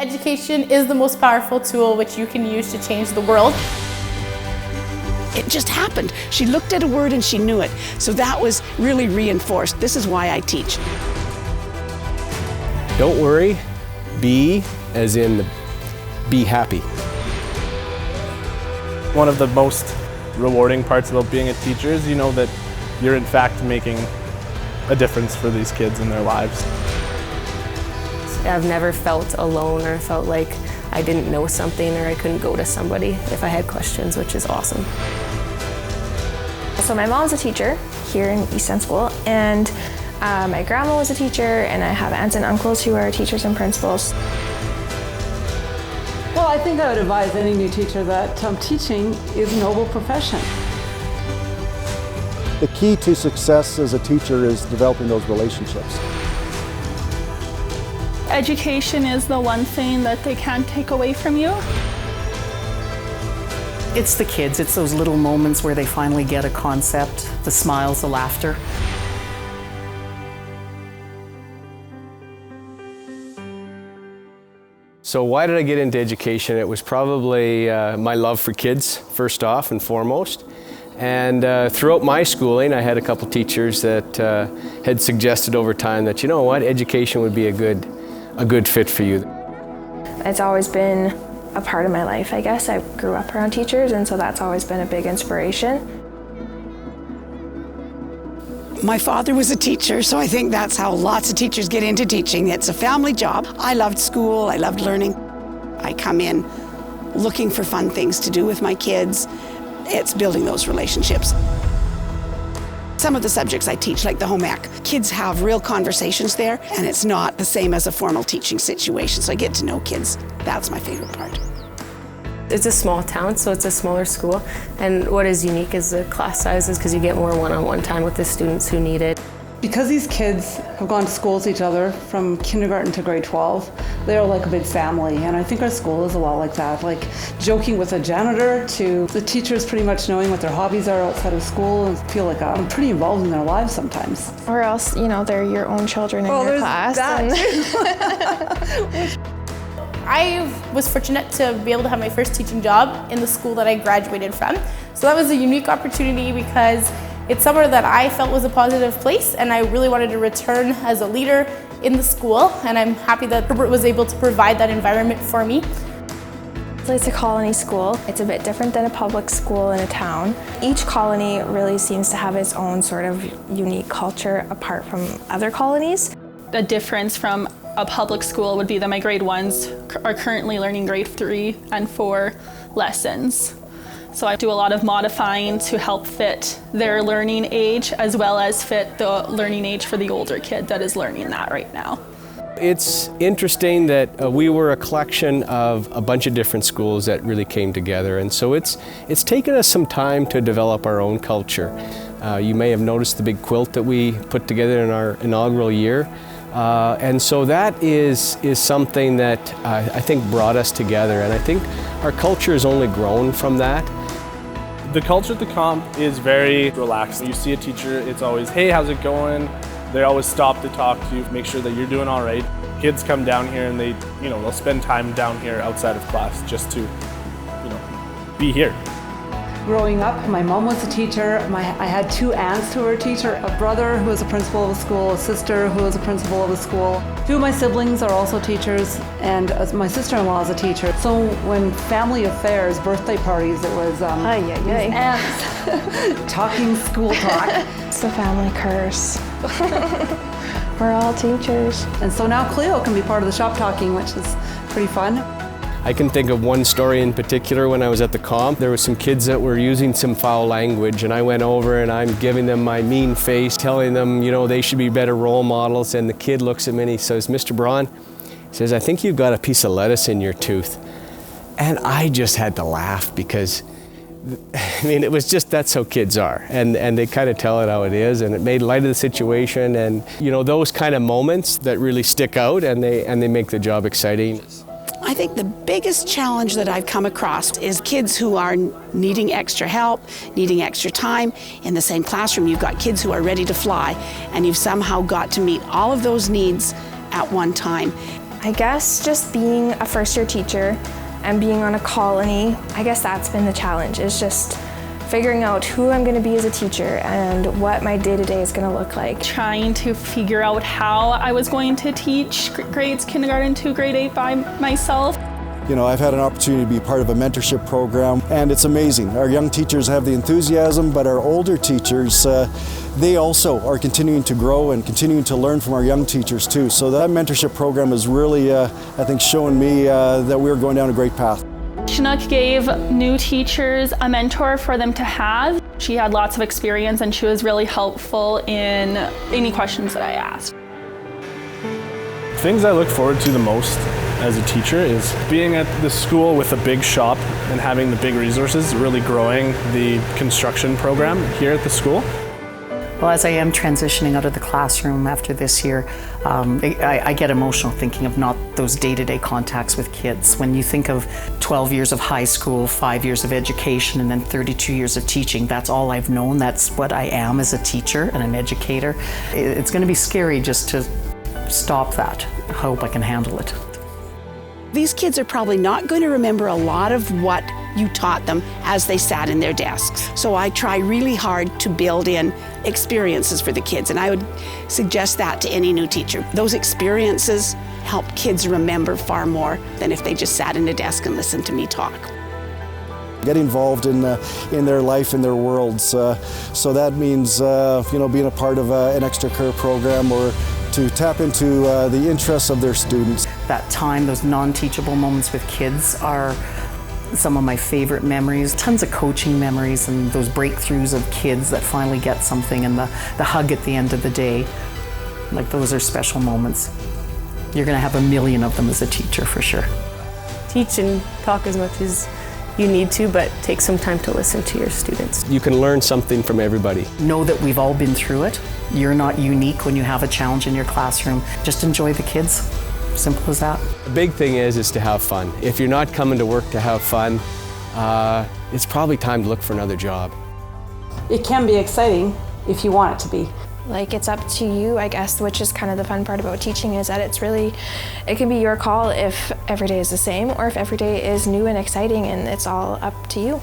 Education is the most powerful tool which you can use to change the world. It just happened. She looked at a word and she knew it. So that was really reinforced. This is why I teach. Don't worry, be, as in be happy. One of the most rewarding parts about being a teacher is you know that you're in fact making a difference for these kids in their lives. I've never felt alone or felt like I didn't know something or I couldn't go to somebody if I had questions, which is awesome. So my mom's a teacher here in East End School, and my grandma was a teacher, and I have aunts and uncles who are teachers and principals. Well, I think I would advise any new teacher that teaching is a noble profession. The key to success as a teacher is developing those relationships. Education is the one thing that they can't take away from you. It's the kids, it's those little moments where they finally get a concept, the smiles, the laughter. So why did I get into education? It was probably my love for kids, first off and foremost. And throughout my schooling, I had a couple teachers that had suggested over time that, you know what, education would be a good fit for you. It's always been a part of my life, I guess. I grew up around teachers, and so that's always been a big inspiration. My father was a teacher, so I think that's how lots of teachers get into teaching. It's a family job. I loved school, I loved learning. I come in looking for fun things to do with my kids. It's building those relationships. Some of the subjects I teach, like the home ec, kids have real conversations there, and it's not the same as a formal teaching situation, so I get to know kids. That's my favorite part. It's a small town, so it's a smaller school, and what is unique is the class sizes because you get more one-on-one time with the students who need it. Because these kids have gone to school with each other from kindergarten to grade 12, they're like a big family, and I think our school is a lot like that. Like joking with a janitor to the teachers pretty much knowing what their hobbies are outside of school, and feel like I'm pretty involved in their lives sometimes. Or else, you know, they're your own children in your class. I was fortunate to be able to have my first teaching job in the school that I graduated from. So that was a unique opportunity because it's somewhere that I felt was a positive place, and I really wanted to return as a leader in the school, and I'm happy that Herbert was able to provide that environment for me. So it's a colony school. It's a bit different than a public school in a town. Each colony really seems to have its own sort of unique culture apart from other colonies. The difference from a public school would be that my grade 1s are currently learning grade 3 and 4 lessons. So I do a lot of modifying to help fit their learning age as well as fit the learning age for the older kid that is learning that right now. It's interesting that we were a collection of a bunch of different schools that really came together, and so it's taken us some time to develop our own culture. You may have noticed the big quilt that we put together in our inaugural year. And so that is something that I think brought us together, and I think our culture has only grown from that. The culture at the comp is very relaxed. You see a teacher, it's always, hey, how's it going? They always stop to talk to you, make sure that you're doing all right. Kids come down here and they'll spend time down here outside of class just to, be here. Growing up, my mom was a teacher. I had two aunts who were a teacher, a brother who was a principal of a school, a sister who was a principal of a school. Two of my siblings are also teachers, and my sister-in-law is a teacher. So when family affairs, birthday parties, it was aunts talking school talk. It's the family curse. We're all teachers. And so now Cleo can be part of the shop talking, which is pretty fun. I can think of one story in particular when I was at the comp. There were some kids that were using some foul language, and I went over and I'm giving them my mean face, telling them, they should be better role models, and the kid looks at me and he says, Mr. Braun, he says, I think you've got a piece of lettuce in your tooth. And I just had to laugh because, it was just, that's how kids are. And they kind of tell it how it is, and it made light of the situation, and those kind of moments that really stick out, and they make the job exciting. I think the biggest challenge that I've come across is kids who are needing extra help, needing extra time. In the same classroom, you've got kids who are ready to fly, and you've somehow got to meet all of those needs at one time. I guess just being a first-year teacher and being on a colony, I guess that's been the challenge, is just figuring out who I'm going to be as a teacher and what my day-to-day is going to look like. Trying to figure out how I was going to teach grades kindergarten to grade 8 by myself. You know, I've had an opportunity to be part of a mentorship program, and it's amazing. Our young teachers have the enthusiasm, but our older teachers, they also are continuing to grow and continuing to learn from our young teachers too. So that mentorship program has really, I think, shown me that we're going down a great path. Chinook gave new teachers a mentor for them to have. She had lots of experience and she was really helpful in any questions that I asked. Things I look forward to the most as a teacher is being at the school with a big shop and having the big resources, really growing the construction program here at the school. Well, as I am transitioning out of the classroom after this year, I get emotional thinking of not those day-to-day contacts with kids. When you think of 12 years of high school, 5 years of education, and then 32 years of teaching, that's all I've known. That's what I am as a teacher and an educator. It's going to be scary just to stop that. I hope I can handle it. These kids are probably not going to remember a lot of what you taught them as they sat in their desks. So I try really hard to build in experiences for the kids, and I would suggest that to any new teacher. Those experiences help kids remember far more than if they just sat in a desk and listened to me talk. Get involved in their life, in their worlds. So that means being a part of an extracurricular program or to tap into the interests of their students. That time, those non-teachable moments with kids are some of my favorite memories. Tons of coaching memories and those breakthroughs of kids that finally get something, and the hug at the end of the day. Like, those are special moments. You're going to have a million of them as a teacher for sure. Teach and talk as much as you need to, but take some time to listen to your students. You can learn something from everybody. Know that we've all been through it. You're not unique when you have a challenge in your classroom. Just enjoy the kids. Simple as that. The big thing is to have fun. If you're not coming to work to have fun, it's probably time to look for another job. It can be exciting if you want it to be. Like, it's up to you, I guess, which is kind of the fun part about teaching, is that it can be your call if every day is the same or if every day is new and exciting, and it's all up to you.